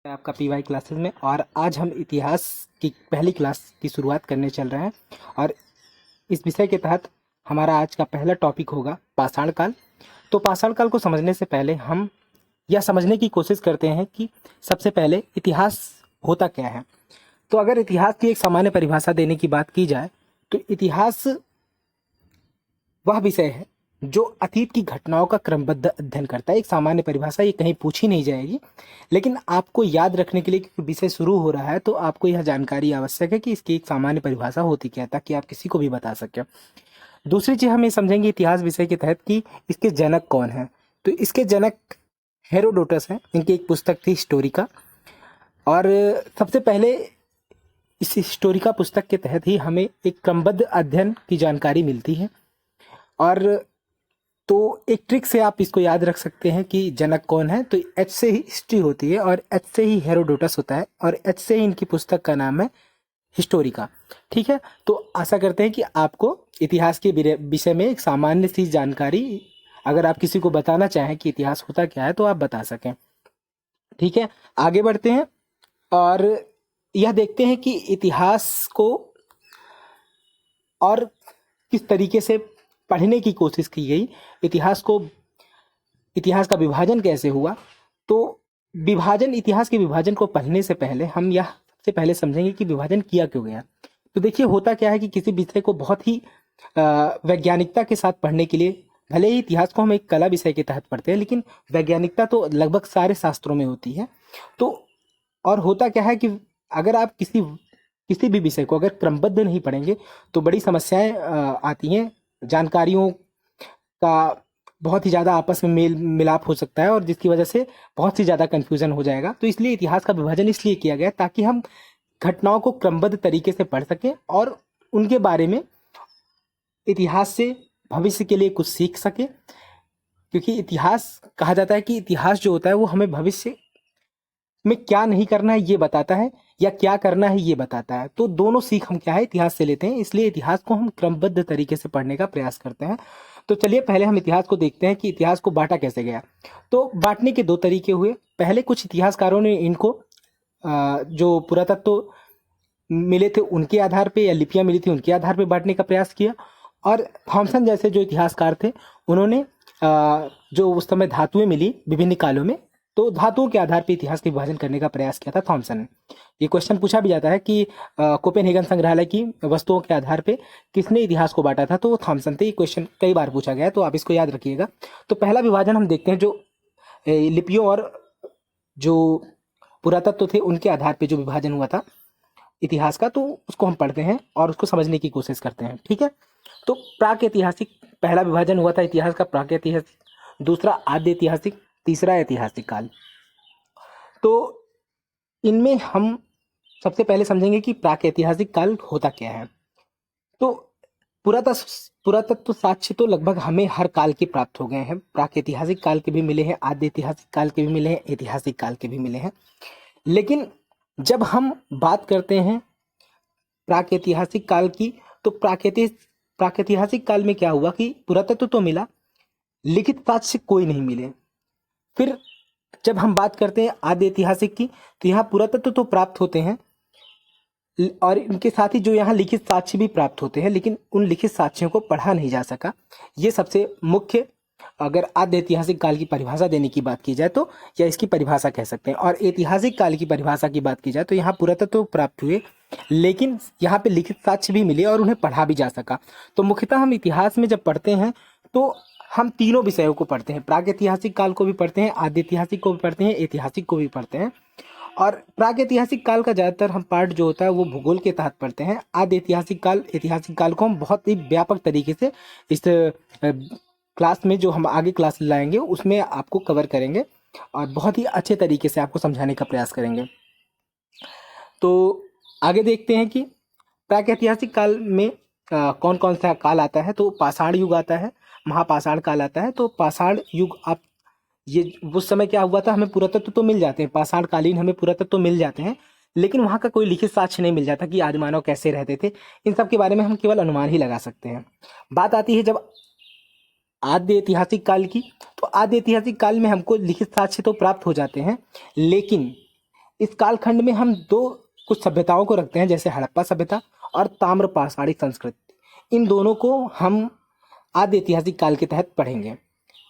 आपका PY classes में। और आज हम इतिहास की पहली क्लास की शुरुआत करने चल रहे हैं। और इस विषय के तहत हमारा आज का पहला टॉपिक होगा पाषाण काल। तो पाषाण काल को समझने से पहले हम यह समझने की कोशिश करते हैं कि सबसे पहले इतिहास होता क्या है। तो अगर इतिहास की एक सामान्य परिभाषा देने की बात की जाए तो इतिहास वह विषय है जो अतीत की घटनाओं का क्रमबद्ध अध्ययन करता है। एक सामान्य परिभाषा ये कहीं पूछी नहीं जाएगी, लेकिन आपको याद रखने के लिए क्योंकि विषय शुरू हो रहा है तो आपको यह जानकारी आवश्यक है कि इसकी एक सामान्य परिभाषा होती क्या है, ताकि आप किसी को भी बता सकें। दूसरी चीज हम ये समझेंगे इतिहास विषय के तहत कि इसके जनक कौन है। तो इसके जनक हेरोडोटस हैं। इनकी एक पुस्तक थी हिस्टोरिका। और सबसे पहले इस हिस्टोरिका पुस्तक के तहत ही हमें एक क्रमबद्ध अध्ययन की जानकारी मिलती है। और तो एक ट्रिक से आप इसको याद रख सकते हैं कि जनक कौन है। तो एच से ही हिस्ट्री होती है और एच से ही हेरोडोटस होता है और एच से ही इनकी पुस्तक का नाम है हिस्टोरिका। ठीक है, तो आशा करते हैं कि आपको इतिहास के विषय में एक सामान्य सी जानकारी, अगर आप किसी को बताना चाहें कि इतिहास होता क्या है तो आप बता सकें। ठीक है, आगे बढ़ते हैं और यह देखते हैं कि इतिहास को और किस तरीके से पढ़ने की कोशिश की गई। इतिहास का विभाजन कैसे हुआ। तो इतिहास के विभाजन को पढ़ने से पहले हम यह सबसे पहले समझेंगे कि विभाजन किया क्यों गया। तो देखिए, होता क्या है कि किसी विषय को बहुत ही वैज्ञानिकता के साथ पढ़ने के लिए, भले ही इतिहास को हम एक कला विषय के तहत पढ़ते हैं, लेकिन वैज्ञानिकता तो लगभग सारे शास्त्रों में होती है। तो और होता क्या है कि अगर आप किसी भी विषय को अगर क्रमबद्ध नहीं पढ़ेंगे तो बड़ी समस्याएं आती हैं। जानकारियों का बहुत ही ज़्यादा आपस में मेल मिलाप हो सकता है और जिसकी वजह से बहुत ही ज़्यादा कन्फ्यूज़न हो जाएगा। तो इसलिए इतिहास का विभाजन इसलिए किया गया ताकि हम घटनाओं को क्रमबद्ध तरीके से पढ़ सकें और उनके बारे में इतिहास से भविष्य के लिए कुछ सीख सकें। क्योंकि इतिहास कहा जाता है कि इतिहास जो होता है वो हमें भविष्य में क्या नहीं करना है ये बताता है, या क्या करना है ये बताता है। तो दोनों सीख हम क्या है इतिहास से लेते हैं। इसलिए इतिहास को हम क्रमबद्ध तरीके से पढ़ने का प्रयास करते हैं। तो चलिए पहले हम इतिहास को देखते हैं कि इतिहास को बांटा कैसे गया। तो बांटने के दो तरीके हुए। पहले कुछ इतिहासकारों ने इनको जो पुरातत्व मिले थे उनके आधार पे या लिपियां मिली थी उनके आधार पे बांटने का प्रयास किया। और थॉमसन जैसे जो इतिहासकार थे उन्होंने जो उस समय धातुएं मिली विभिन्न कालों में, तो धातुओं के आधार पर इतिहास का विभाजन करने का प्रयास किया था थॉमसन ने। ये क्वेश्चन पूछा भी जाता है कि कोपेनहेगन संग्रहालय की वस्तुओं के आधार पे किसने इतिहास को बांटा था, तो वो थॉमसन थे। ये क्वेश्चन कई बार पूछा गया है, तो आप इसको याद रखिएगा। तो पहला विभाजन हम देखते हैं जो लिपियों और जो पुरातत्व थे उनके आधार पे जो विभाजन हुआ था इतिहास का, तो उसको हम पढ़ते हैं और उसको समझने की कोशिश करते हैं। ठीक है, तो प्राक ऐतिहासिक पहला विभाजन हुआ था इतिहास का, प्राक ऐतिहासिक। दूसरा आद्य ऐतिहासिक, तीसरा ऐतिहासिक काल। तो इनमें हम सबसे पहले समझेंगे कि प्राक-ऐतिहासिक काल होता क्या है। तो पुरातत्व साक्ष्य तो लगभग हमें हर काल के प्राप्त हो गए हैं। प्राक-ऐतिहासिक काल के भी मिले हैं, आद्य ऐतिहासिक काल के भी मिले हैं, ऐतिहासिक काल के भी मिले हैं। लेकिन जब हम बात करते हैं प्राक-ऐतिहासिक काल की, तो प्राक-ऐतिहासिक काल में क्या हुआ कि पुरातत्व तो मिला, लिखित साक्ष्य कोई नहीं मिले। फिर जब हम बात करते हैं आद्य ऐतिहासिक की, तो यहाँ पुरातत्व तो प्राप्त होते हैं और इनके साथ ही जो यहाँ लिखित साक्ष्य भी प्राप्त होते हैं, लेकिन उन लिखित साक्ष्यों को पढ़ा नहीं जा सका। ये सबसे मुख्य, अगर आद्य ऐतिहासिक काल की परिभाषा देने की बात की जाए तो या इसकी परिभाषा कह सकते हैं। और ऐतिहासिक काल की परिभाषा की बात की जाए तो यहाँ पुरातत्व प्राप्त हुए, लेकिन यहाँ पे लिखित साक्ष्य भी मिले और उन्हें पढ़ा भी जा सका। तो मुख्यतः हम इतिहास में जब पढ़ते हैं तो हम तीनों विषयों को पढ़ते हैं। प्राक ऐतिहासिक काल को भी पढ़ते हैं, आद्य ऐतिहासिक को भी पढ़ते हैं, ऐतिहासिक को भी पढ़ते हैं। और प्राक ऐतिहासिक काल का ज़्यादातर हम पार्ट जो होता है वो भूगोल के तहत पढ़ते हैं। आद्य ऐतिहासिक काल को हम बहुत ही व्यापक तरीके से इस क्लास में, जो हम आगे क्लास लाएंगे उसमें आपको कवर करेंगे और बहुत ही अच्छे तरीके से आपको समझाने का प्रयास करेंगे। तो आगे देखते हैं कि प्राक ऐतिहासिक काल में कौन कौन सा काल आता है। तो पाषाण युग आता है, महापाषाण काल आता है। तो पाषाण युग, आप ये उस समय क्या हुआ था, हमें पुरातत्व तो मिल जाते हैं, पाषाण कालीन हमें पुरातत्व तो मिल जाते हैं, लेकिन वहाँ का कोई लिखित साक्ष्य नहीं मिल जाता कि आदि मानव कैसे रहते थे। इन सब के बारे में हम केवल अनुमान ही लगा सकते हैं। बात आती है जब आद्य ऐतिहासिक काल की, तो आद्य ऐतिहासिक काल में हमको लिखित साक्ष्य तो प्राप्त हो जाते हैं, लेकिन इस कालखंड में हम दो कुछ सभ्यताओं को रखते हैं, जैसे हड़प्पा सभ्यता और ताम्र पाषाणी संस्कृति। इन दोनों को हम आदि ऐतिहासिक काल के तहत पढ़ेंगे।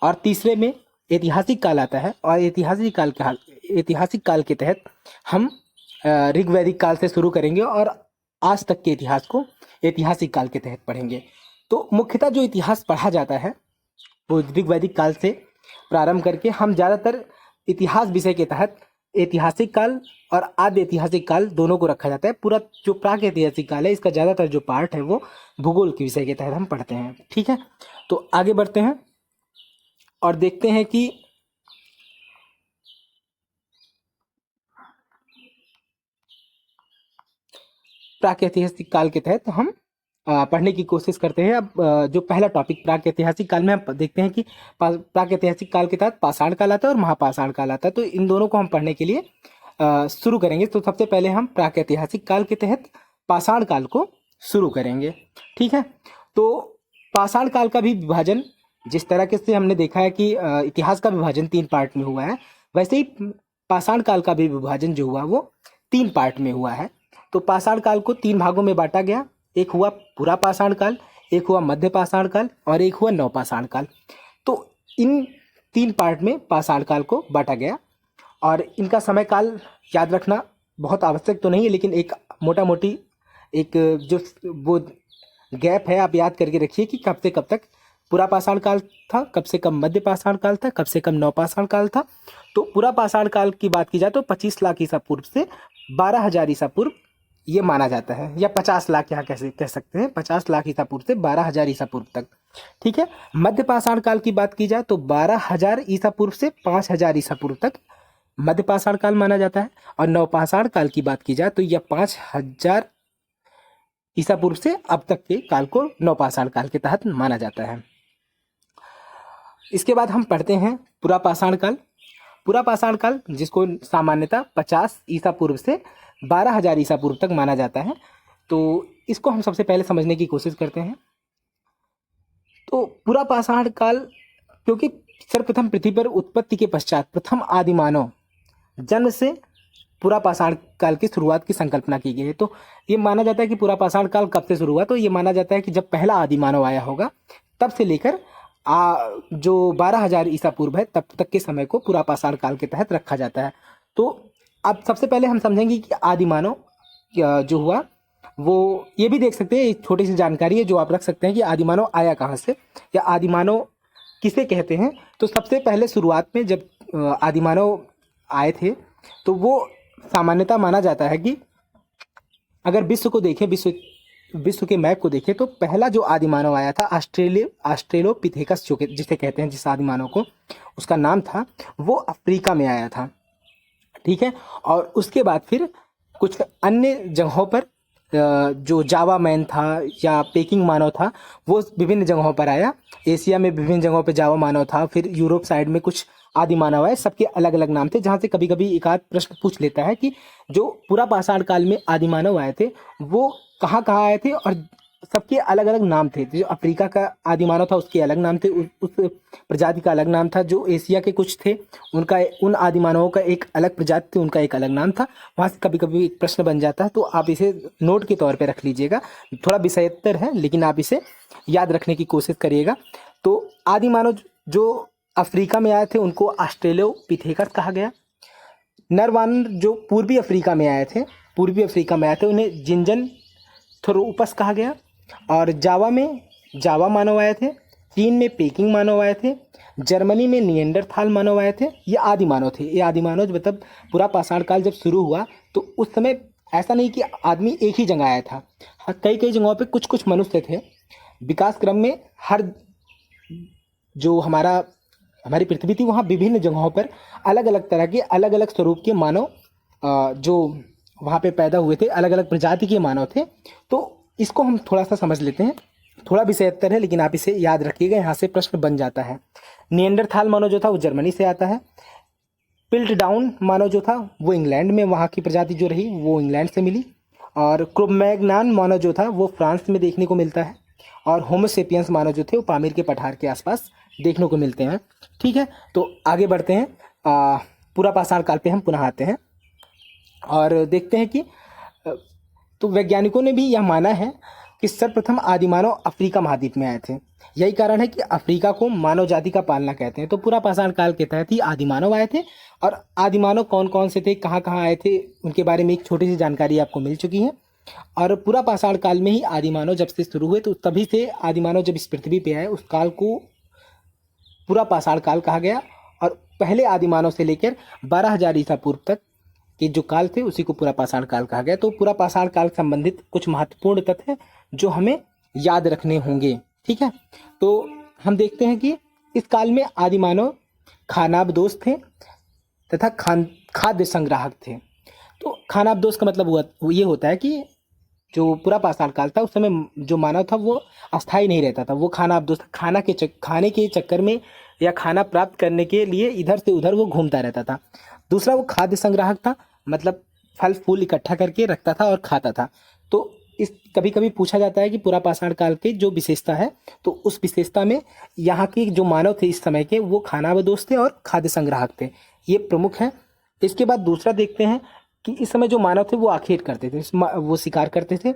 और तीसरे में ऐतिहासिक काल आता है, और ऐतिहासिक काल के तहत हम ऋग्वैदिक काल से शुरू करेंगे और आज तक के इतिहास को ऐतिहासिक काल के तहत पढ़ेंगे। तो मुख्यतः जो इतिहास पढ़ा जाता है वो ऋग्वैदिक काल से प्रारंभ करके हम ज़्यादातर इतिहास विषय के तहत ऐतिहासिक काल और आदि ऐतिहासिक काल दोनों को रखा जाता है। पूरा जो प्राक ऐतिहासिक काल है इसका ज़्यादातर जो पार्ट है वो भूगोल के विषय के तहत हम पढ़ते हैं। ठीक है, तो आगे बढ़ते हैं और देखते हैं कि प्राक ऐतिहासिक काल के तहत हम पढ़ने की कोशिश करते हैं। अब जो पहला टॉपिक प्राक ऐतिहासिक काल में हम देखते हैं कि प्राक ऐतिहासिक काल के तहत पाषाण काल आता है और महापाषाण काल आता है। तो इन दोनों को हम पढ़ने के लिए शुरू करेंगे। तो सबसे पहले हम प्राक ऐतिहासिक काल के तहत पाषाण काल को शुरू करेंगे। ठीक है, तो पाषाण काल का भी विभाजन जिस तरह के से हमने देखा है कि इतिहास का विभाजन 3 पार्ट में हुआ है, वैसे ही पाषाण काल का भी विभाजन जो हुआ वो 3 पार्ट में हुआ है। तो पाषाण काल को 3 भागों में बांटा गया। एक हुआ पूरा पाषाण काल, एक हुआ मध्य पाषाण काल और एक हुआ नवपाषाण काल। तो इन 3 पार्ट में पाषाण काल को बांटा गया और इनका समय काल याद रखना बहुत आवश्यक तो नहीं है, लेकिन एक मोटा मोटी एक जो वो गैप है आप याद करके रखिए कि कब से कब तक पूरा पाषाण काल था, कब से कब मध्य पाषाण काल था, कब से कब नवपाषाण काल था। तो पूरा पाषाण काल की बात की जाए तो 25 लाख ईसा पूर्व से 12,000 ईसा पूर्व ये माना जाता है, या 50 लाख यहाँ कैसे कह सकते हैं, 50 लाख ईसा पूर्व से 12,000 ईसा पूर्व तक। ठीक है, मध्य पाषाण काल की बात की जाए तो 12,000 ईसा पूर्व से 5,000 ईसा पूर्व तक मध्य पाषाण काल माना जाता है। और नवपाषाण काल की बात की जाए तो यह 5,000 ईसा पूर्व से अब तक के काल को नवपाषाण काल के तहत माना जाता है। इसके बाद हम पढ़ते हैं पूरा पाषाण काल। पूरा पाषाण काल जिसको सामान्यतः 50 ईसा पूर्व से 12,000 ईसा पूर्व तक माना जाता है। तो इसको हम सबसे पहले समझने की कोशिश करते हैं। तो पूरा पाषाण काल, क्योंकि सर्वप्रथम पृथ्वी पर उत्पत्ति के पश्चात प्रथम आदि मानव जन्म से पूरा पाषाण काल की शुरुआत की संकल्पना की गई है। तो ये माना जाता है कि पूरा पाषाण काल कब से शुरू हुआ, तो ये माना जाता है कि जब पहला आदि मानव आया होगा तब से लेकर जो 12,000 ईसा पूर्व है तब तक के समय को पूरा पाषाण काल के तहत रखा जाता है। तो अब सबसे पहले हम समझेंगे कि आदि मानव जो हुआ वो ये भी देख सकते हैं, एक छोटी सी जानकारी है जो आप रख सकते हैं कि आदि मानव आया कहाँ से या आदि मानव किसे कहते हैं। तो सबसे पहले शुरुआत में जब आदि मानव आए थे तो वो सामान्यतः माना जाता है कि अगर विश्व को देखें, विश्व के मैप को देखें तो पहला जो आदि मानव आया था ऑस्ट्रेलोपिथेकस जो जिसे कहते हैं, जिस आदि मानव को उसका नाम था, वो अफ्रीका में आया था। ठीक है, और उसके बाद फिर कुछ अन्य जगहों पर जो जावा मैन था या पेकिंग मानव था वो विभिन्न जगहों पर आया। एशिया में विभिन्न जगहों पर जावा मानव था, फिर यूरोप साइड में कुछ आदि मानव आए, सबके अलग अलग नाम थे। जहाँ से कभी कभी एक आध प्रश्न पूछ लेता है कि जो पूरा पाषाण काल में आदि मानव आए थे वो कहाँ कहाँ आए थे, और सबके अलग अलग नाम थे। जो अफ्रीका का आदि मानव था उसके अलग नाम थे, उस प्रजाति का अलग नाम था। जो एशिया के कुछ थे उनका, उन आदि मानवों का एक अलग प्रजाति थी, उनका एक अलग नाम था। वहाँ से कभी कभी एक प्रश्न बन जाता है, तो आप इसे नोट के तौर पर रख लीजिएगा। थोड़ा विषयोत्तर है लेकिन आप इसे याद रखने की कोशिश करिएगा। तो आदि मानव जो अफ्रीका में आए थे उनको ऑस्ट्रेलोपिथेकस कहा गया। नरवानर जो पूर्वी अफ्रीका में आए थे उन्हें जिंजनथ्रोपस कहा गया। और जावा में जावा मानव आए थे, चीन में पेकिंग मानव आए थे, जर्मनी में निएंडरथाल मानव आए थे। ये आदि मानव थे। ये आदि मानव मतलब पूरा पाषाण काल जब शुरू हुआ तो उस समय ऐसा नहीं कि आदमी एक ही जगह आया था, कई कई जगहों पे कुछ कुछ मनुष्य थे। विकास क्रम में हर जो हमारी पृथ्वी थी वहाँ विभिन्न जगहों पर अलग अलग तरह के अलग अलग स्वरूप के मानव जो वहाँ पे पैदा हुए थे, अलग अलग प्रजाति के मानव थे। तो इसको हम थोड़ा सा समझ लेते हैं। थोड़ा विषयोत्तर है लेकिन आप इसे याद रखिएगा, यहाँ से प्रश्न बन जाता है। निएंडरथाल मानव जो था वो जर्मनी से आता है। पिल्टडाउन मानव जो था वो इंग्लैंड में, वहाँ की प्रजाति जो रही वो इंग्लैंड से मिली। और क्रोमैग्नान मानव जो था वो फ्रांस में देखने को मिलता है। और होमोसेपियंस मानव जो थे वो पामीर के पठार के आसपास देखने को मिलते हैं। ठीक है, तो आगे बढ़ते हैं। पूरा पाषाण काल पे हम पुनः आते हैं। और देखते हैं कि तो वैज्ञानिकों ने भी यह माना है कि सर्वप्रथम आदिमानव अफ्रीका महाद्वीप में आए थे। यही कारण है कि अफ्रीका को मानव जाति का पालना कहते हैं। तो पूरा पाषाण काल के तहत ही आदिमानव आए थे, और आदिमानव कौन कौन से थे, कहाँ कहाँ आए थे, उनके बारे में एक छोटी सी जानकारी आपको मिल चुकी है। और पूरा पाषाण काल में ही आदिमानव जब से शुरू हुए, तो तभी से आदिमानव जब इस पृथ्वी पे आए उस काल को पूरा पाषाण काल कहा गया। और पहले आदिमानव से लेकर 12,000 ईसा पूर्व तक के जो काल थे उसी को पूरा पाषाण काल कहा गया। तो पूरा पाषाण काल संबंधित कुछ महत्वपूर्ण तथ्य जो हमें याद रखने होंगे। ठीक है, तो हम देखते हैं कि इस काल में आदिमानव खानाबदोश थे तथा खाद्य संग्राहक थे। तो खानाबदोश का मतलब हुआ ये होता है कि जो पूरा पाषाण काल था उस समय जो मानव था वो अस्थाई नहीं रहता था, वो खानाबदोश था। खाने के चक्कर में या खाना प्राप्त करने के लिए इधर से उधर वो घूमता रहता था। दूसरा, वो खाद्य संग्राहक था, मतलब फल फूल इकट्ठा करके रखता था और खाता था। तो इस कभी कभी पूछा जाता है कि पूरा पाषाण काल की जो विशेषता है, तो उस विशेषता में यहाँ के जो मानव थे इस समय के, वो खानाबदोश थे और खाद्य संग्राहक थे, ये प्रमुख है। इसके बाद दूसरा देखते हैं कि इस समय जो मानव थे वो आखेट करते थे, वो शिकार करते थे।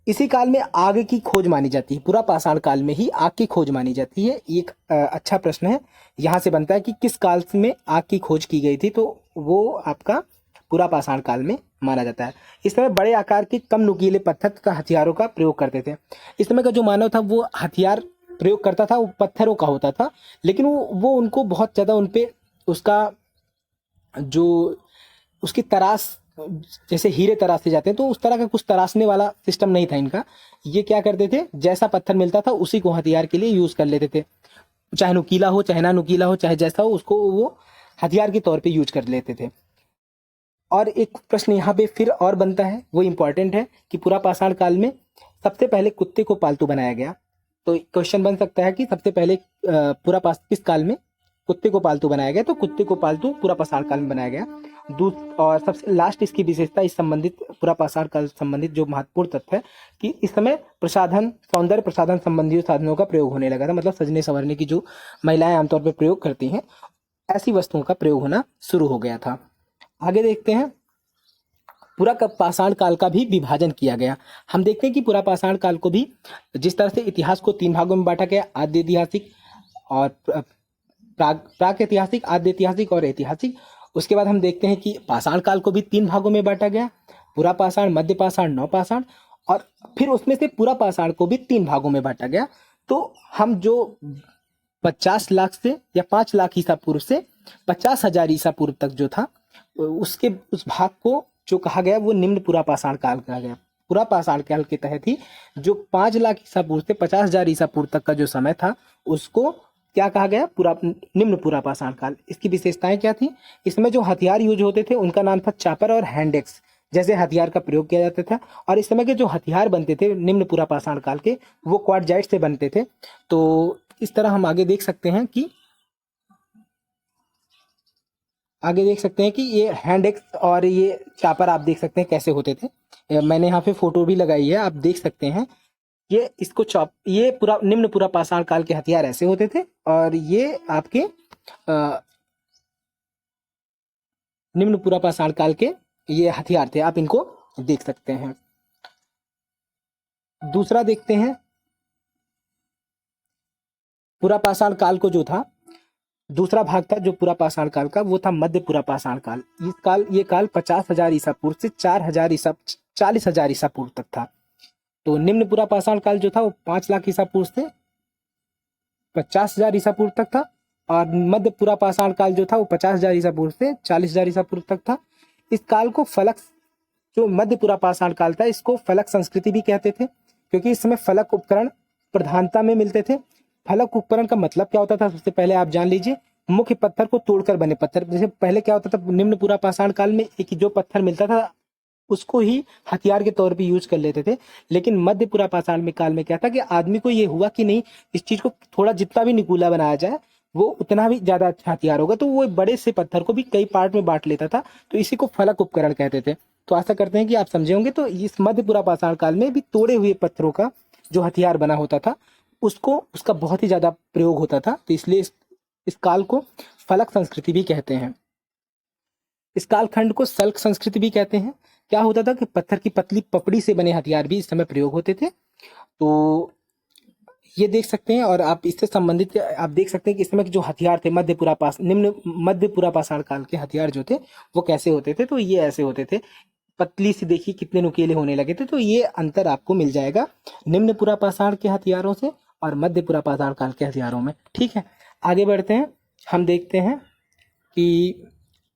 इसी काल में आग की खोज मानी जाती है, पूरा पाषाण काल में ही आग की खोज मानी जाती है। एक अच्छा प्रश्न है यहाँ से बनता है कि किस काल में आग की खोज की गई थी, तो वो आपका पूरा पाषाण काल में माना जाता है। इस समय बड़े आकार के कम नुकीले पत्थर का हथियारों का प्रयोग करते थे। इस समय का जो मानव था वो हथियार प्रयोग करता था, वो पत्थरों का होता था, लेकिन वो उनको बहुत ज़्यादा उनपे उसका जो उसकी तराश, जैसे हीरे तराशे जाते हैं, तो उस तरह का कुछ तराशने वाला सिस्टम नहीं था इनका। ये क्या करते थे, जैसा पत्थर मिलता था उसी को हथियार के लिए यूज कर लेते थे, चाहे नुकीला हो चाहे ना नुकीला हो, चाहे जैसा हो, उसको वो हथियार के तौर पे यूज कर लेते थे। और एक प्रश्न यहाँ पे फिर और बनता है, वो इम्पोर्टेंट है कि पूरा पाषाण काल में सबसे पहले कुत्ते को पालतू बनाया गया। तो क्वेश्चन बन सकता है कि सबसे पहले किस काल में कुत्ते को पालतू बनाया गया, तो कुत्ते को पालतू पूरा पाषाण काल में बनाया गया। और सबसे लास्ट इसकी विशेषता, इस संबंधित पूरा पाषाण काल संबंधित जो महत्वपूर्ण तथ्य है कि इस समय सौंदर्य प्रसाधन संबंधी साधनों का प्रयोग होने लगा था। मतलब सजने संवरने की जो महिलाएं आमतौर पर प्रयोग करती हैं, ऐसी वस्तुओं का प्रयोग होना शुरू हो गया था। आगे देखते हैं, पूरा पाषाण काल का भी विभाजन किया गया। हम देखते हैं कि पूरा पाषाण काल को भी जिस तरह से इतिहास को 3 भागों में बांटा गया, आद्य ऐतिहासिक और प्राक ऐतिहासिक, आद्य ऐतिहासिक और ऐतिहासिक। उसके बाद हम देखते हैं कि पाषाण काल को भी 3 भागों में बांटा गया, पूरा पाषाण, मध्य पाषाण, नवपाषाण, और फिर उसमें से पूरा पाषाण को भी 3 भागों में बांटा गया। तो हम जो 50 लाख से या 5 लाख ईसा पूर्व से 50,000 ईसा पूर्व तक जो था, उसके उस भाग को जो कहा गया वो निम्न पूरा पाषाण काल कहा गया। पूरा पाषाण काल के तहत ही जो 5 लाख ईसा पूर्व से 50,000 ईसा पूर्व तक का जो समय था उसको क्या कहा गया, पूरा निम्न पूरा पाषाण काल। इसकी विशेषताएं क्या थी, इसमें जो हथियार यूज होते थे उनका नाम था चापर और हैंडेक्स, जैसे हथियार का प्रयोग किया जाता था। और इस समय के जो हथियार बनते थे निम्न पूरा पाषाण काल के, वो क्वार्टजाइट से बनते थे। तो इस तरह हम आगे देख सकते हैं कि ये हैंड एक्स और ये चापर आप देख सकते हैं कैसे होते थे। मैंने यहाँ पे फोटो भी लगाई है, आप देख सकते हैं। ये पूरा निम्न पूरा पाषाण काल के हथियार ऐसे होते थे, और ये आपके निम्न पूरा पाषाण काल के ये हथियार थे, आप इनको देख सकते हैं। दूसरा देखते हैं, पूरा पाषाण काल को जो था, दूसरा भाग था जो पूरा पाषाण काल का, वो था मध्य पूरा पाषाण काल। ये काल 50,000 ईसा पूर्व से 40,000 ईसा पूर्व तक था। तो निम्न पूरा पाषाण काल जो था वो 5 लाख ईसा पूर्व से 50,000 ईसा पूर्व तक था, और मध्य पूरा पाषाण काल जो था वो 50,000 ईसा पूर्व से 40,000 ईसा पूर्व तक था। इस काल को फलक, जो मध्य पूरा पाषाण काल था, इसको फलक संस्कृति भी कहते थे, क्योंकि इस समय फलक उपकरण प्रधानता में मिलते थे। फलक उपकरण का मतलब क्या होता था, सबसे पहले आप जान लीजिए। मुख्य पत्थर को तोड़कर बने पत्थर, जैसे पहले क्या होता था, निम्न पूरा पाषाण काल में एक जो पत्थर मिलता था उसको ही हथियार के तौर पे यूज कर लेते थे। लेकिन मध्य पूरा पाषाण काल में क्या था कि आदमी को ये हुआ कि नहीं, इस चीज को थोड़ा जितना भी निकूला बनाया जाए वो उतना भी ज्यादा अच्छा हथियार होगा, तो वो बड़े से पत्थर को भी कई पार्ट में बांट लेता था। तो इसी को फलक उपकरण कहते थे। तो आशा करते हैं कि आप समझे होंगे। तो इस मध्य पूरा पाषाण काल में भी तोड़े हुए पत्थरों का जो हथियार बना होता था उसका बहुत ही ज्यादा प्रयोग होता था, तो इसलिए इस काल को फलक संस्कृति भी कहते हैं। इस कालखंड को सल्क संस्कृति भी कहते हैं। क्या होता था कि पत्थर की पतली पपड़ी से बने हथियार भी इस समय प्रयोग होते थे। तो ये देख सकते हैं, और आप इससे संबंधित आप देख सकते हैं कि इस समय के जो हथियार थे निम्न मध्य पूरा पाषाण काल के हथियार जो थे वो कैसे होते थे। तो ये ऐसे होते थे, पतली सी, देखिए कितने नुकीले होने लगे थे। तो ये अंतर आपको मिल जाएगा निम्न पुरा पाषाण के हथियारों से और मध्य पुरा पाषाण काल के हथियारों में। ठीक है, आगे बढ़ते हैं। हम देखते हैं कि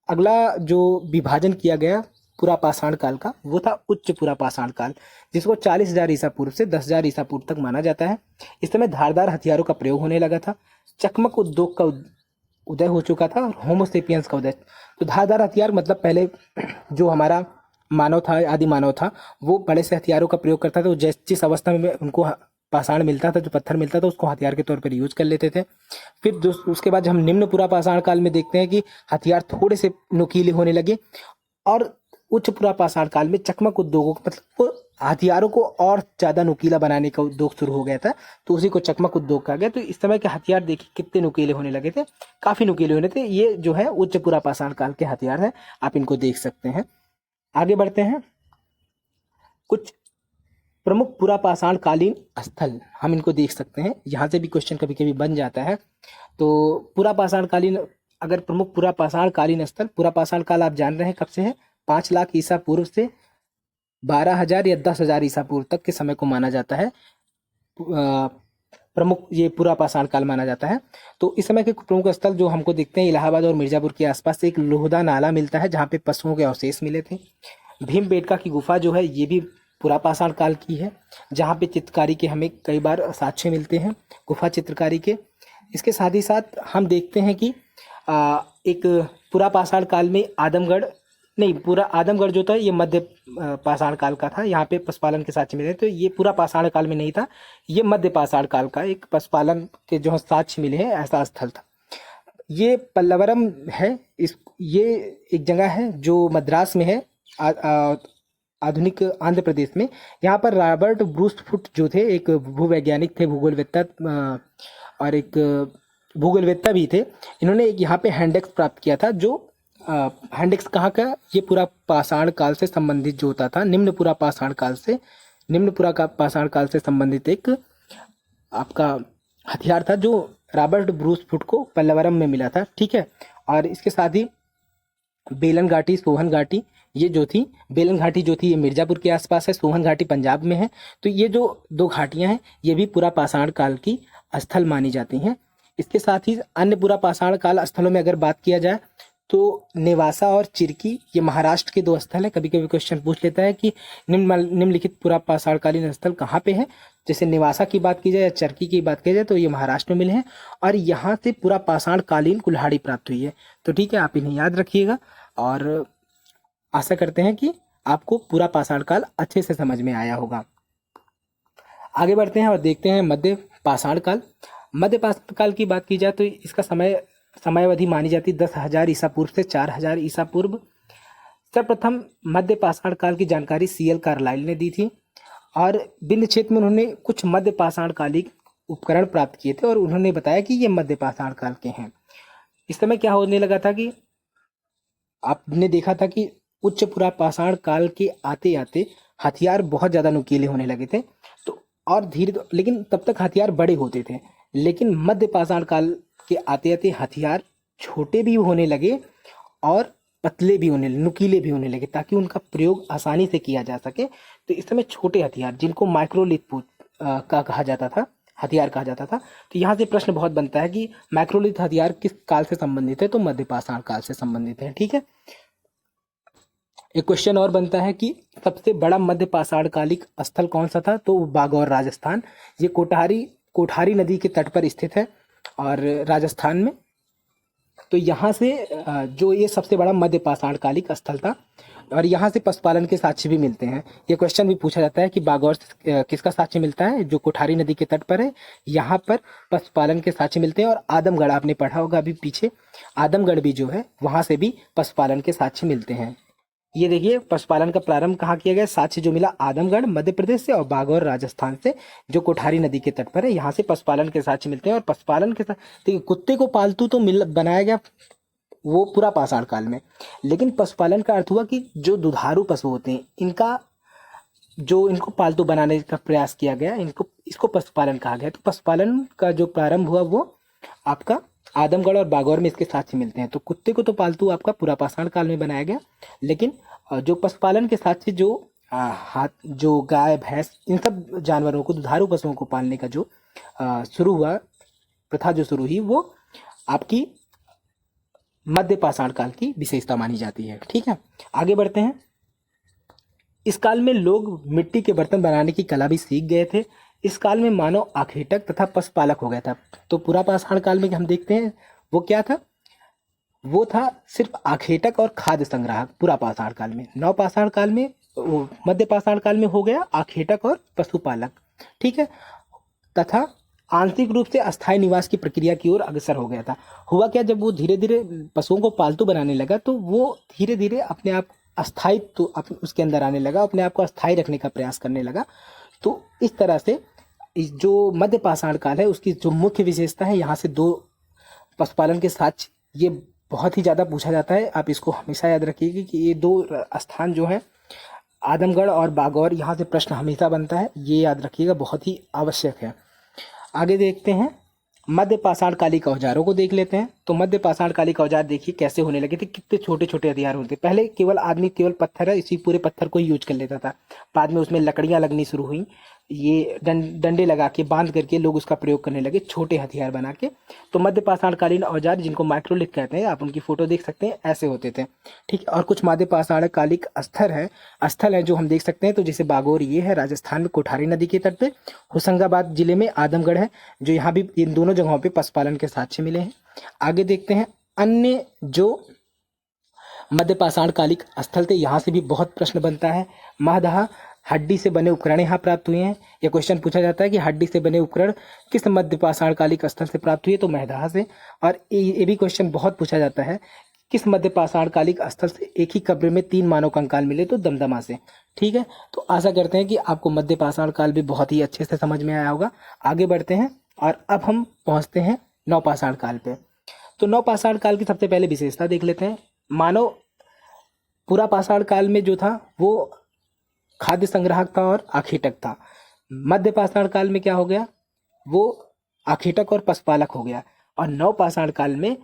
अगला जो विभाजन किया गया पुरा पाषाण काल का वो था उच्च पुरा पाषाण काल, जिसको 40,000 ईसा पूर्व से 10,000 ईसा पूर्व तक माना जाता है। इस समय धारदार हथियारों का प्रयोग होने लगा था, चकमक उद्योग का उदय हो चुका था और होमोसेपियंस का उदय। तो धारदार हथियार मतलब पहले जो हमारा मानव था, आदि मानव था, वो बड़े से हथियारों का प्रयोग करता था। तो जिस अवस्था में उनको पाषाण मिलता था, जो पत्थर मिलता था, उसको हथियार के तौर पर यूज कर लेते थे। फिर उसके बाद हम निम्न पुरा पाषाण काल में देखते हैं कि हथियार थोड़े से नुकीले होने लगे, और उच्च पुरा पाषाण काल में चकमक उद्योगों मतलब हथियारों को और ज्यादा नुकीला बनाने का उद्योग शुरू हो गया था, तो उसी को चकमक उद्योग कहा गया। तो इस समय के हथियार देखिए कितने नुकीले होने लगे थे, काफी नुकीले होने थे। ये जो है उच्च पुरा पाषाण काल के हथियार है, आप इनको देख सकते हैं। आगे बढ़ते हैं। कुछ प्रमुख पुरा पाषाण कालीन स्थल हम इनको देख सकते हैं, यहाँ से भी क्वेश्चन कभी कभी बन जाता है। तो पुरा पाषाण कालीन, अगर प्रमुख पुरा पाषाण कालीन स्थल, पुरा पाषाण काल आप जान रहे हैं कब से है, 5 लाख ईसा पूर्व से 12,000 या 10,000 ईसा पूर्व तक के समय को माना जाता है। प्रमुख ये पुरा पाषाण काल माना जाता है। तो इस समय के प्रमुख स्थल जो हमको दिखते हैं, इलाहाबाद और मिर्जापुर के आसपास से एक लोहदा नाला मिलता है जहाँ पे पशुओं के अवशेष मिले थे। भीमबेटका की गुफा जो है ये भी पुरा पाषाण काल की है, जहाँ पे चित्रकारी के हमें कई बार साक्ष्य मिलते हैं, गुफा चित्रकारी के। इसके साथ ही साथ हम देखते हैं कि एक पुरा पाषाण काल में आदमगढ़ नहीं, पूरा आदमगढ़ जो था ये मध्य पाषाण काल का था, यहाँ पे पशुपालन के साक्ष्य मिले। तो ये पूरा पाषाण काल में नहीं था, ये मध्य पाषाण काल का एक पशुपालन के जो साक्ष्य मिले हैं ऐसा स्थल था। ये पल्लवरम है, ये एक जगह है जो मद्रास में है, आधुनिक आंध्र प्रदेश में। यहाँ पर रॉबर्ट ब्रूस फुट जो थे, एक भूवैज्ञानिक थे, भूगोलवेत्ता और एक भूगोलवेत्ता भी थे। इन्होंने एक यहाँ पे हैंडेक्स प्राप्त किया था, जो हैंडेक्स कहाँ का, ये पूरा पाषाण काल से संबंधित जो होता था, निम्न पुरा पाषाण काल से संबंधित एक आपका हथियार था, जो रॉबर्ट ब्रूस फुट को पल्लवरम में मिला था। ठीक है, और इसके साथ ही बेलन घाटी, सोहन घाटी, ये जो थी बेलन घाटी जो थी ये मिर्जापुर के आसपास है, सोहन घाटी पंजाब में है। तो ये जो दो घाटियां हैं ये भी पुरा पाषाण काल की स्थल मानी जाती हैं। इसके साथ ही अन्य पुरा पाषाण काल स्थलों में अगर बात किया जाए तो नेवासा और चिरकी, ये महाराष्ट्र के दो स्थल है। कभी कभी क्वेश्चन पूछ लेता है कि निम्नलिखित पुरा पाषाण कालीन स्थल कहाँ पे है। जैसे नेवासा की बात की जाए या चरकी की बात की जाए तो ये महाराष्ट्र में मिले हैं, और यहाँ से पूरा पाषाण कालीन कुल्हाड़ी प्राप्त हुई है। तो ठीक है, आप इन्हें याद रखिएगा, और आशा करते हैं कि आपको पूरा पाषाण काल अच्छे से समझ में आया होगा। आगे बढ़ते हैं और देखते हैं मध्य पाषाण काल। मध्य पाषाण काल की बात की जाए तो इसका समयावधि मानी जाती 10,000 ईसा पूर्व से 4,000 ईसा पूर्व। सर्वप्रथम मध्य पाषाण काल की जानकारी CL कार्लाइल ने दी थी, और विंध्य क्षेत्र में उन्होंने कुछ मध्य पाषाण कालिक उपकरण प्राप्त किए थे, और उन्होंने बताया कि ये मध्य पाषाण काल के हैं। इस समय क्या होने लगा था कि आपने देखा था कि उच्च पुरा पाषाण काल के आते आते हथियार बहुत ज़्यादा नुकीले होने लगे थे। तो और लेकिन तब तक हथियार बड़े होते थे, लेकिन मध्य पाषाण काल के आते आते हथियार छोटे भी होने लगे और पतले भी नुकीले भी होने लगे, ताकि उनका प्रयोग आसानी से किया जा सके। तो इस समय छोटे हथियार जिनको माइक्रोलिथ का कहा जाता था, हथियार कहा जाता था। तो यहाँ से प्रश्न बहुत बनता है कि माइक्रोलिथ हथियार किस काल से संबंधित है, तो मध्य पाषाण काल से संबंधित है। ठीक है, एक क्वेश्चन और बनता है कि सबसे बड़ा मध्य पाषाण कालिक स्थल कौन सा था, तो बागौर राजस्थान। ये कोठारी नदी के तट पर स्थित है और राजस्थान में। तो यहाँ से जो ये सबसे बड़ा मध्य पाषाण कालिक स्थल था, और यहाँ से पशुपालन के साक्ष्य भी मिलते हैं। ये क्वेश्चन भी पूछा जाता है कि बागौर से किसका साक्ष्य मिलता है, जो कोठारी नदी के तट पर है, यहाँ पर पशुपालन के साक्ष्य मिलते हैं। और आदमगढ़ आपने पढ़ा होगा अभी पीछे, आदमगढ़ भी जो है वहाँ से भी पशुपालन के साक्ष्य मिलते हैं। ये देखिए देखिए का प्रारंभ कहाँ किया गया, साक्ष्य जो मिला आदमगढ़ मध्य प्रदेश से और बागौर राजस्थान से, जो कोठारी नदी के तट पर है। यहाँ से पशुपालन के साक्ष्य मिलते हैं। और पशुपालन के साथ देखिए, कुत्ते को पालतू तो बनाया गया वो पूरा पाषाण काल में। लेकिन पशुपालन का अर्थ हुआ कि जो दुधारू पशु होते हैं इनका जो इनको पालतू बनाने का प्रयास किया गया, इनको इसको पशुपालन कहा गया। तो पशुपालन का जो प्रारंभ हुआ वो आपका आदमगढ़ और बागौर में इसके साक्ष्य मिलते हैं। तो कुत्ते को तो पालतू आपका पूरा पाषाण काल में बनाया गया, लेकिन जो पशुपालन के साक्ष्य जो हाथ जो गाय भैंस इन सब जानवरों को दुधारू पशुओं को पालने का जो शुरू हुआ, प्रथा जो शुरू हुई, वो आपकी मध्य पाषाण काल की विशेषता मानी जाती है। ठीक है, आगे बढ़ते हैं। इस काल में लोग मिट्टी के बर्तन बनाने की कला भी सीख गए थे। इस काल में मानव आखेटक तथा पशुपालक हो गया था। तो पूरा पाषाण काल में हम देखते हैं वो क्या था, वो था सिर्फ आखेटक और खाद्य संग्राहक पूरा पाषाण काल में। नव पाषाण काल में वो मध्य पाषाण काल में हो गया आखेटक और पशुपालक। ठीक है, तथा आंशिक रूप से अस्थायी निवास की प्रक्रिया की ओर अग्रसर हो गया था। हुआ क्या, जब वो धीरे धीरे पशुओं को पालतू बनाने लगा तो वो धीरे धीरे अपने आप अस्थायित्व तो उसके अंदर आने लगा, अपने आप को अस्थायी रखने का प्रयास करने लगा। तो इस तरह से इस जो मध्य पाषाण काल है उसकी जो मुख्य विशेषता है, यहाँ से दो पशुपालन के साथ ये बहुत ही ज़्यादा पूछा जाता है। आप इसको हमेशा याद रखिएगा कि ये दो स्थान जो है आदमगढ़ और बागौर, यहाँ से प्रश्न हमेशा बनता है, ये याद रखिएगा, बहुत ही आवश्यक है। आगे देखते हैं, मध्य पाषाण कालिक औजारों को देख लेते हैं। तो मध्य पाषाण कालिक औजार देखिए कैसे होने लगे थे, कितने छोटे छोटे हथियार होते। पहले केवल आदमी केवल पत्थर है, इसी पूरे पत्थर को ही यूज कर लेता था। बाद में उसमें लकड़ियां लगनी शुरू हुई, ये डंडे लगा के बांध करके लोग उसका प्रयोग करने लगे, छोटे हथियार बना के। तो मध्य पाषाणकालीन औजार जिनको माइक्रोलिथ कहते हैं, आप उनकी फोटो देख सकते हैं, ऐसे होते थे। ठीक है, और कुछ मध्य पाषाणकालिक स्थल है जो हम देख सकते हैं। तो जैसे बागौर ये है राजस्थान में, कोठारी नदी के तट पे। होशंगाबाद जिले में आदमगढ़ है, जो यहाँ भी इन दोनों जगहों पे पशुपालन के साक्ष्य मिले हैं। आगे देखते हैं अन्य जो मध्य पाषाणकालिक स्थल थे, यहाँ से भी बहुत प्रश्न बनता है। महदहा हड्डी से बने उपकरण यहाँ प्राप्त हुए हैं। यह क्वेश्चन पूछा जाता है कि हड्डी से बने उपकरण किस मध्य पाषाणकालिक स्थल से प्राप्त हुए, तो महदहा से। और ये भी क्वेश्चन बहुत पूछा जाता है, किस मध्य पाषाणकालिक स्थल से एक ही कब्र में 3 मानव कंकाल मिले, तो दमदमा से। ठीक है, तो आशा करते हैं कि आपको मध्य पाषाण काल भी बहुत ही अच्छे से समझ में आया होगा। आगे बढ़ते हैं और अब हम पहुंचते हैं नवपाषाण काल पे। तो नवपाषाण काल की सबसे पहले विशेषता देख लेते हैं। मानव पूरा पाषाण काल में जो था वो खाद्य संग्राहक था और आखेटक था। मध्य पाषाण काल में क्या हो गया, वो आखेटक और पशुपालक हो गया। और नवपाषाण काल में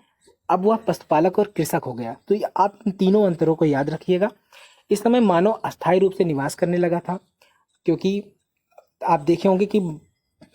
अब वह पशुपालक और कृषक हो गया। तो आप इन तीनों अंतरों को याद रखिएगा। इस समय मानव अस्थायी रूप से निवास करने लगा था, क्योंकि आप देखे होंगे कि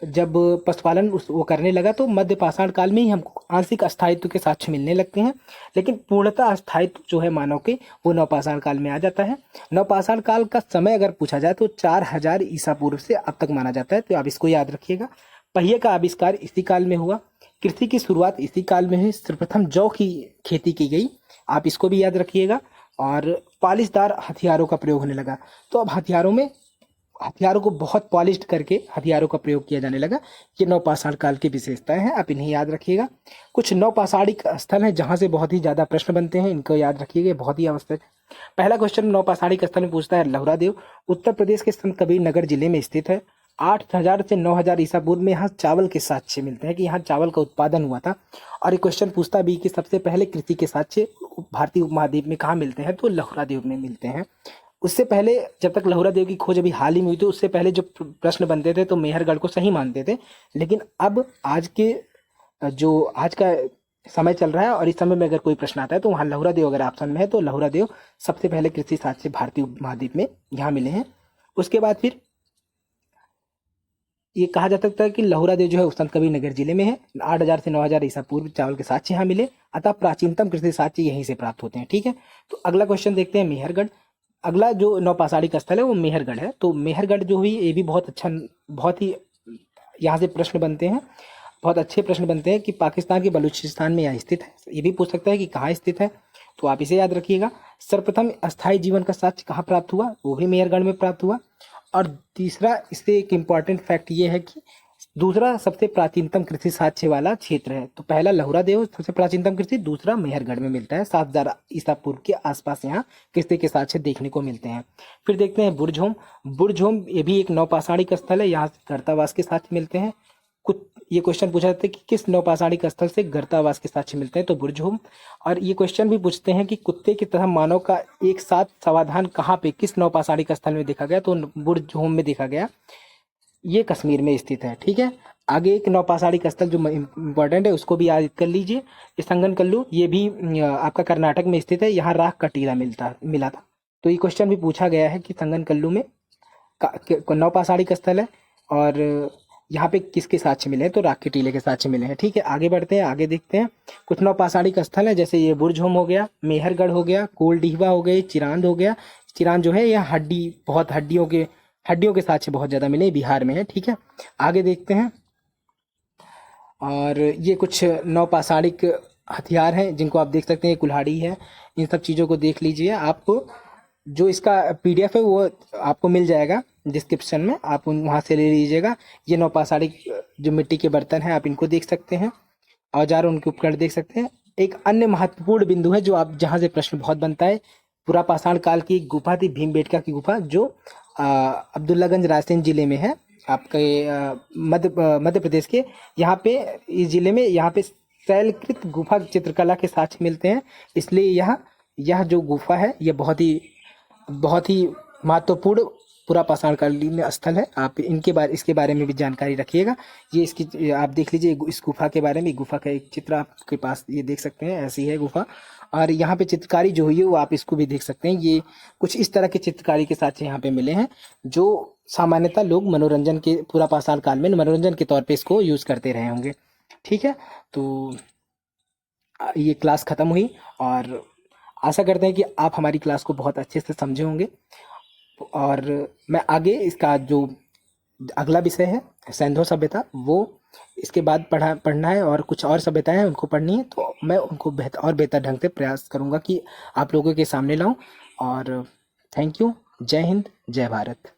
जब पशुपालन वो करने लगा तो मध्य पाषाण काल में ही हमको आंशिक अस्थायित्व के साक्ष्य मिलने लगते हैं, लेकिन पूर्णतः अस्थायित्व जो है मानव के, वो नवपाषाण काल में आ जाता है। नवपाषाण काल का समय अगर पूछा जाए तो 4000 ईसा पूर्व से अब तक माना जाता है, तो आप इसको याद रखिएगा। पहिए का आविष्कार इसी काल में हुआ। कृषि की शुरुआत इसी काल में हुई। सर्वप्रथम जौ की खेती की गई, आप इसको भी याद रखिएगा। और पॉलिशदार हथियारों का प्रयोग होने लगा। तो अब हथियारों को बहुत पॉलिश करके हथियारों का प्रयोग किया जाने लगा। ये नवपाषाण काल की विशेषताएं हैं, आप इन्हें याद रखिएगा। कुछ नवपाषाणिक स्थल हैं जहां से बहुत ही ज्यादा प्रश्न बनते हैं, इनको याद रखिएगा, बहुत ही आवश्यक है। पहला क्वेश्चन नवपाषाणिक स्थल में पूछता है लहुरा देव, उत्तर प्रदेश के संत कबीर नगर जिले में स्थित है। 8000 से 9000 ईसा पूर्व में यहाँ चावल के साक्ष्य मिलते हैं कि यहाँ चावल का उत्पादन हुआ था। और एक क्वेश्चन पूछता भी कि सबसे पहले कृषि के साक्ष्य भारतीय उपमहाद्वीप में कहाँ मिलते हैं, तो लहुरा देव में मिलते हैं। उससे पहले जब तक लहुरा देव की खोज अभी हाल ही में हुई थी, उससे पहले जो प्रश्न बनते थे तो मेहरगढ़ को सही मानते थे। लेकिन अब आज का समय चल रहा है और इस समय में अगर कोई प्रश्न आता है तो वहाँ लहुरा देव अगर ऑप्शन में है, तो लहुरा देव सबसे पहले कृषि साक्ष्य भारतीय उपमहाद्वीप में यहाँ मिले हैं। उसके बाद फिर ये कहा जा सकता है कि लहुरा देव जो है संत कबीर नगर जिले में है। 8000 से 9000 ईसा पूर्व चावल के साक्ष्य यहाँ मिले, अतः प्राचीनतम कृषि साक्ष्य यहीं से प्राप्त होते हैं। ठीक है, तो अगला क्वेश्चन देखते हैं मेहरगढ़। अगला जो नवपाषाणिक स्थल है वो मेहरगढ़ है। तो मेहरगढ़ जो हुई ये भी बहुत अच्छा, बहुत ही यहाँ से प्रश्न बनते हैं, बहुत अच्छे प्रश्न बनते हैं कि पाकिस्तान के बलूचिस्तान में यह स्थित है। ये भी पूछ सकता है कि कहाँ स्थित है, तो आप इसे याद रखिएगा। सर्वप्रथम अस्थायी जीवन का साक्ष्य कहाँ प्राप्त हुआ, वो भी मेहरगढ़ में प्राप्त हुआ। और तीसरा, इससे एक इम्पॉर्टेंट फैक्ट ये है कि दूसरा सबसे प्राचीनतम कृषि साक्ष्य वाला क्षेत्र है। तो पहला लहुरा देव सबसे प्राचीनतम कृषि, दूसरा मेहरगढ़ में मिलता है। 7000 ईसा पूर्व के आसपास यहाँ कृषि के साक्ष्य देखने को मिलते हैं। फिर देखते हैं बुरझोम। बुरझोम ये भी एक नवपाषाणिक स्थल है, यहाँ कर्तावास के साक्ष्य मिलते हैं। ये क्वेश्चन पूछा जाता है कि किस नौपाषाणिक स्थल से गर्तावास के साक्ष्य मिलते हैं, तो बुर्जहोम। और ये क्वेश्चन भी पूछते हैं कि कुत्ते की तरह मानव का एक साथ समाधान कहाँ पे, किस नौपाषाणिक स्थल में देखा गया, तो बुर्जहोम में देखा गया। ये कश्मीर में स्थित है, ठीक है। आगे एक नौपाषाणिक स्थल जो इम्पोर्टेंट है उसको भी याद कर लीजिए, संगनकल्लू। ये भी आपका कर्नाटक में स्थित है, यहाँ राख का टीला मिला था। तो ये क्वेश्चन भी पूछा गया है कि संगनकल्लू में नौपाषाणिक स्थल है और यहाँ पे किसके साक्ष्य मिले हैं, तो राख के टीले के साक्ष्य मिले हैं, ठीक है। आगे बढ़ते हैं, आगे देखते हैं कुछ नौपाषाणिक स्थल है, जैसे ये बुर्जहोम हो गया, मेहरगढ़ हो गया, कोलडीहवा हो गए, चिरांद हो गया। चिरांद जो है यह बहुत हड्डियों के साक्ष्य बहुत ज़्यादा मिले, बिहार में है, ठीक है। आगे देखते हैं, और ये कुछ नौपाषाणिक हथियार हैं जिनको आप देख सकते हैं, कुल्हाड़ी है। इन सब चीज़ों को देख लीजिए। आपको जो इसका पीडीएफ है वो आपको मिल जाएगा डिस्क्रिप्शन में, आप वहाँ से ले लीजिएगा। ये नौपाषाणिक जो मिट्टी के बर्तन हैं आप इनको देख सकते हैं, औजार उनके उपकरण देख सकते हैं। एक अन्य महत्वपूर्ण बिंदु है जो आप जहाँ से प्रश्न बहुत बनता है, पुरापाषाण काल की एक गुफा थी भीमबेटका की गुफा, जो अब्दुल्लागंज रायसेन जिले में है, आपके मध्य प्रदेश के। यहाँ पे इस जिले में यहाँ पे शैलकृत गुफा चित्रकला के साक्ष्य मिलते हैं, इसलिए यह जो गुफा है यह बहुत ही महत्वपूर्ण पुरापाषाणकालीन स्थल है। आप इसके बारे में भी जानकारी रखिएगा। ये इसकी आप देख लीजिए इस गुफा के बारे में। गुफा का एक चित्र आपके पास ये देख सकते हैं, ऐसी है गुफा। और यहाँ पे चित्रकारी जो हुई है वो आप इसको भी देख सकते हैं। ये कुछ इस तरह की चित्रकारी के साथ यहाँ पे मिले हैं, जो सामान्यतः लोग मनोरंजन के पुरापाषाण काल में मनोरंजन के तौर पे इसको यूज करते रहे होंगे, ठीक है। तो ये क्लास खत्म हुई और आशा करते हैं कि आप हमारी क्लास को बहुत अच्छे से समझे होंगे। और मैं आगे इसका जो अगला विषय है सैंधव सभ्यता, वो इसके बाद पढ़ना है, और कुछ और सभ्यताएं हैं उनको पढ़नी है, तो मैं उनको बेहतर ढंग से प्रयास करूंगा कि आप लोगों के सामने लाऊं। और थैंक यू। जय हिंद, जय भारत।